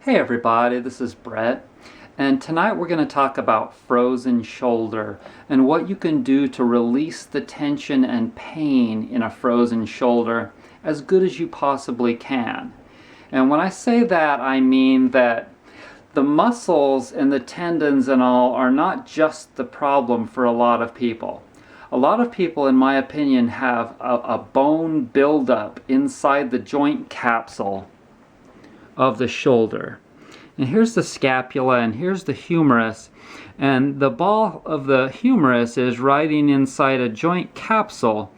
Hey everybody, this is Brett, and tonight we're going to talk about frozen shoulder and what you can do to release the tension and pain in a frozen shoulder as good as you possibly can. And when I say that, I mean that the muscles and the tendons and all are not just the problem for a lot of people. A lot of people, in my opinion, have a bone buildup inside the joint capsule of the shoulder. And here's the scapula and here's the humerus, and the ball of the humerus is riding inside a joint capsule,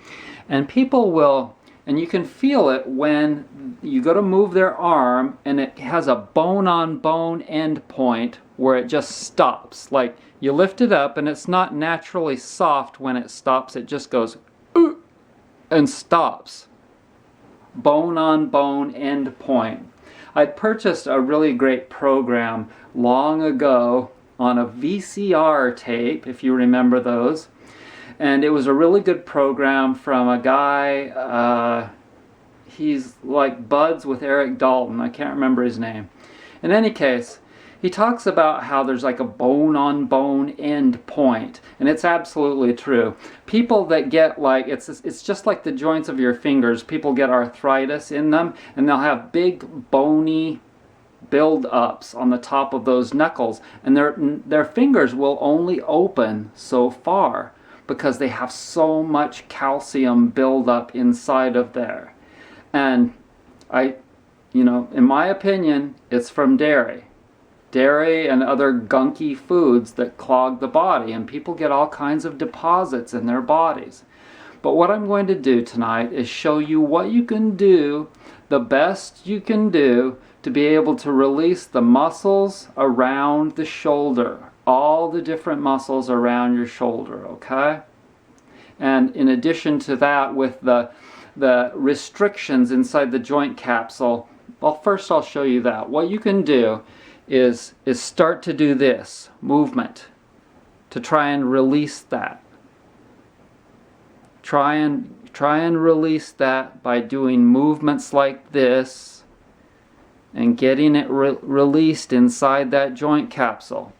and people will, and you can feel it when you go to move their arm and it has a bone on bone end point where it just stops. Like you lift it up and it's not naturally soft when it stops, it just goes ooh, and stops. Bone on bone end point. I'd purchased a really great program long ago on a VCR tape, if you remember those. And it was a really good program from a guy, he's like buds with Eric Dalton, I can't remember his name. In any case, he talks about how there's like a bone-on-bone end point, and it's absolutely true. People that get like, it's just like the joints of your fingers. People get arthritis in them, and they'll have big bony build-ups on the top of those knuckles, and their fingers will only open so far because they have so much calcium build-up inside of there. And in my opinion, it's from dairy and other gunky foods that clog the body, and people get all kinds of deposits in their bodies. But what I'm going to do tonight is show you what you can do, the best you can do, to be able to release the muscles around the shoulder, all the different muscles around your shoulder, okay? And in addition to that, with the restrictions inside the joint capsule, well, first I'll show you that. What you can do is start to do this movement to try and release that. Try and release that by doing movements like this and getting it released inside that joint capsule.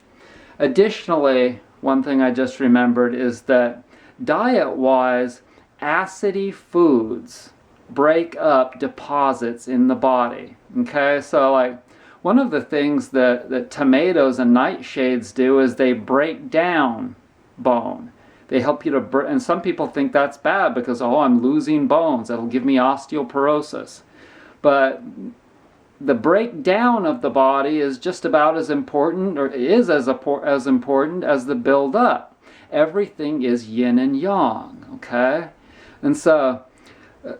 Additionally, one thing I just remembered is that diet-wise, acidy foods break up deposits in the body. Okay, so like one of the things that tomatoes and nightshades do is they break down bone. They help you to, and some people think that's bad because, oh, I'm losing bones, that'll give me osteoporosis. But the breakdown of the body is just about as important, or is as important as the build up. Everything is yin and yang, okay? And so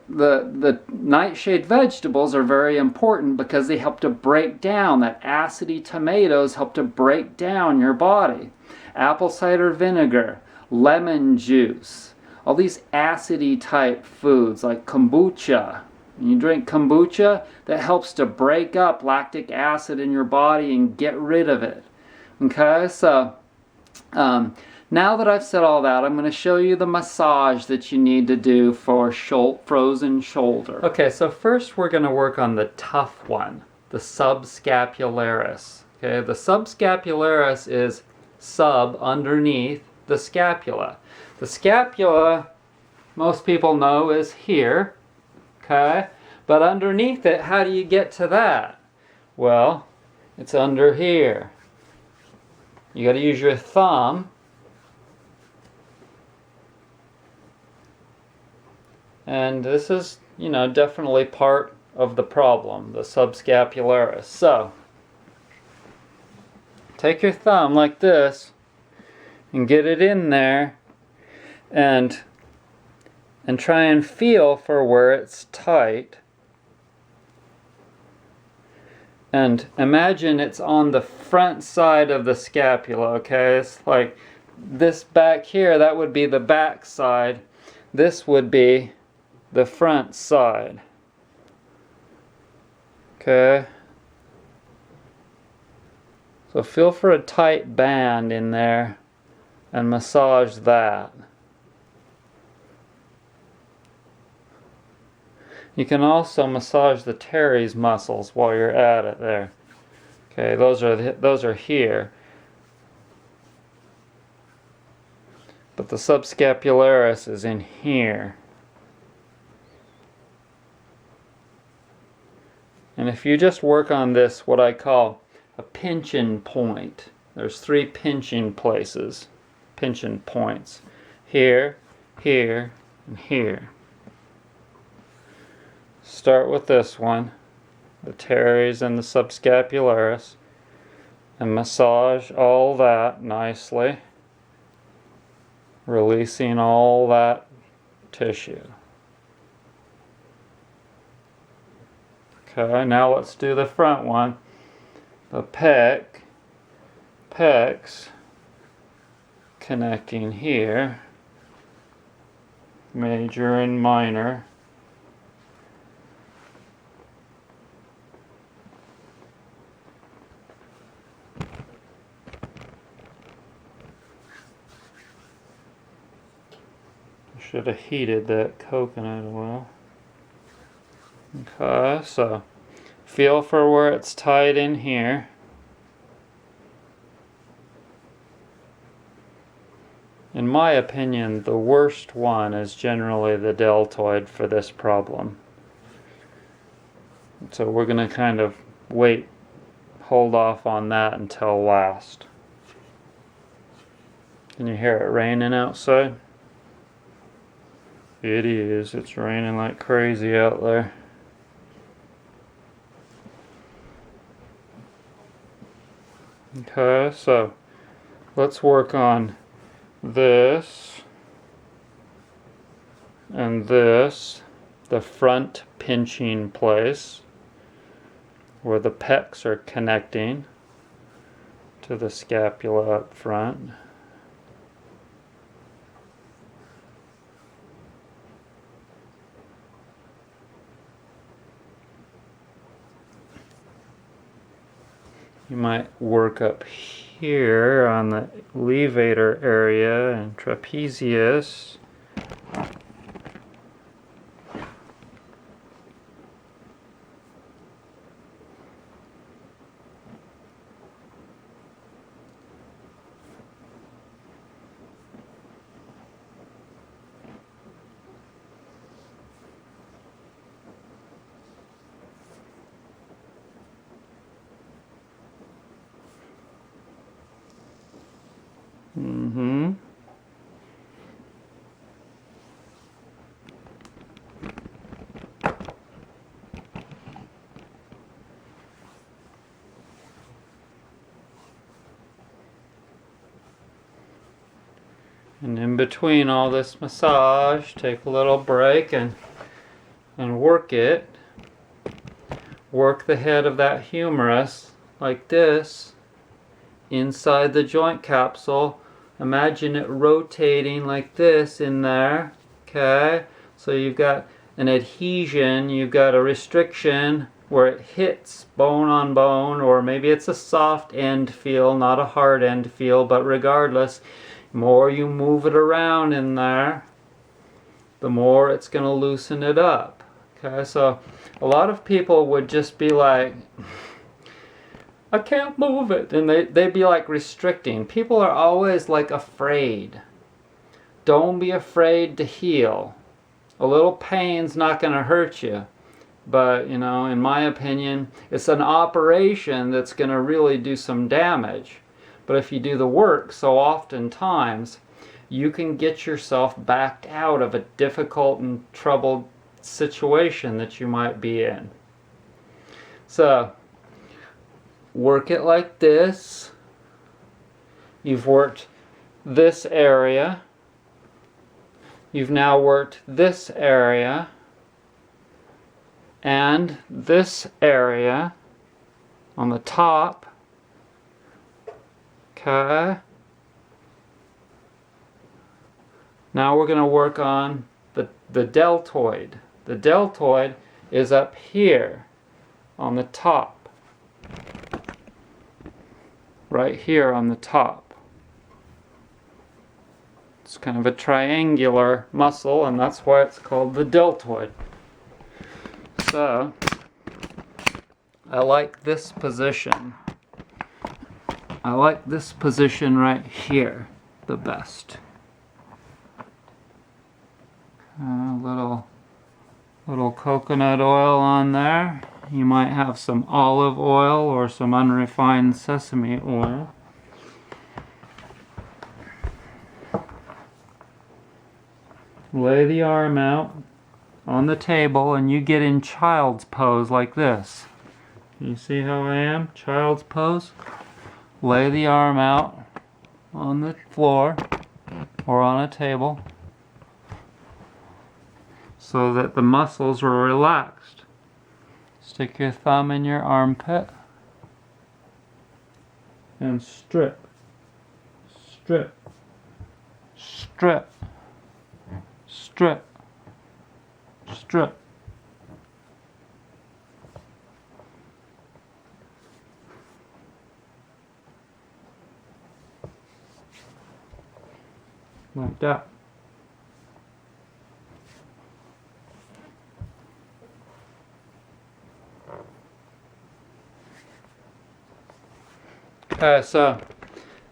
the nightshade vegetables are very important because they help to break down, that acidy tomatoes help to break down your body. Apple cider vinegar, lemon juice, all these acidy type foods like kombucha. When you drink kombucha, that helps to break up lactic acid in your body and get rid of it. Okay, so now that I've said all that, I'm going to show you the massage that you need to do for frozen shoulder. Okay, so first we're going to work on the tough one, the subscapularis. Okay, the subscapularis is underneath the scapula. The scapula, most people know, is here. Okay, but underneath it, how do you get to that? Well, it's under here. You got to use your thumb. And this is, definitely part of the problem, the subscapularis. So, take your thumb like this and get it in there and try and feel for where it's tight. And imagine it's on the front side of the scapula, okay? It's like this back here, that would be the back side. This would be the front side. Okay? So feel for a tight band in there and massage that. You can also massage the teres muscles while you're at it there. Okay, those are here. But the subscapularis is in here. And if you just work on this, what I call a pinching point, there's 3 pinching places, pinching points. Here, here, and here. Start with this one, the teres and the subscapularis, and massage all that nicely, releasing all that tissue. Okay, now let's do the front one. The pecs connecting here, major and minor. Should have heated that coconut oil. Okay, so feel for where it's tied in here. In my opinion, the worst one is generally the deltoid for this problem. So we're going to kind of hold off on that until last. Can you hear it raining outside? It is. It's raining like crazy out there. Okay, so let's work on this and this, the front pinching place where the pecs are connecting to the scapula up front. You might work up here on the levator area and trapezius. And in between all this massage, take a little break and work it. Work the head of that humorous like this inside the joint capsule. Imagine it rotating like this in there. Okay, so you've got an adhesion, you've got a restriction where it hits bone on bone, or maybe it's a soft end feel, not a hard end feel, but regardless, the more you move it around in there, the more it's going to loosen it up. Okay, so a lot of people would just be like, I can't move it, and they'd be like restricting. People are always like afraid. Don't be afraid to heal. A little pain's not going to hurt you, but you know, in my opinion, it's an operation that's going to really do some damage. But if you do the work, so oftentimes you can get yourself backed out of a difficult and troubled situation that you might be in. So work it like this. You've worked this area. You've now worked this area and this area on the top. Okay. Now we're going to work on the deltoid. The deltoid is up here on the top. Right here on the top. It's kind of a triangular muscle, and that's why it's called the deltoid. So I like this position. I like this position right here the best. Little coconut oil on there. You might have some olive oil or some unrefined sesame oil. Lay the arm out on the table and you get in child's pose like this. You see how I am? Child's pose. Lay the arm out on the floor or on a table so that the muscles are relaxed. Stick your thumb in your armpit and strip, strip, strip, strip, strip. Like that. Okay, so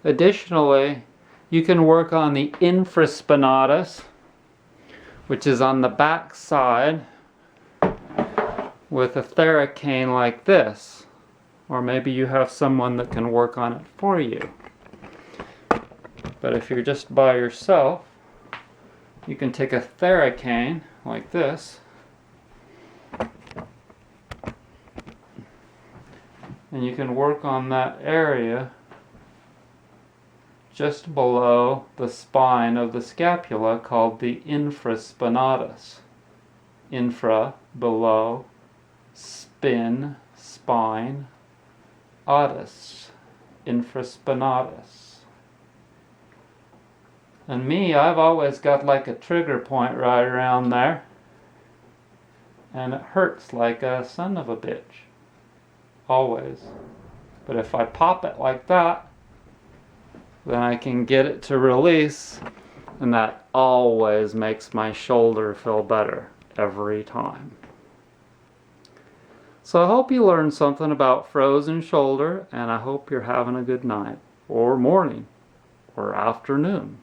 additionally, you can work on the infraspinatus, which is on the back side, with a theracane like this. Or maybe you have someone that can work on it for you. But if you're just by yourself, you can take a theracane like this and you can work on that area just below the spine of the scapula called the infraspinatus. Infra, below, spin, spine, atus, infraspinatus. And me, I've always got like a trigger point right around there. And it hurts like a son of a bitch. Always. But if I pop it like that, then I can get it to release. And that always makes my shoulder feel better every time. So I hope you learned something about frozen shoulder, and I hope you're having a good night, or morning, or afternoon.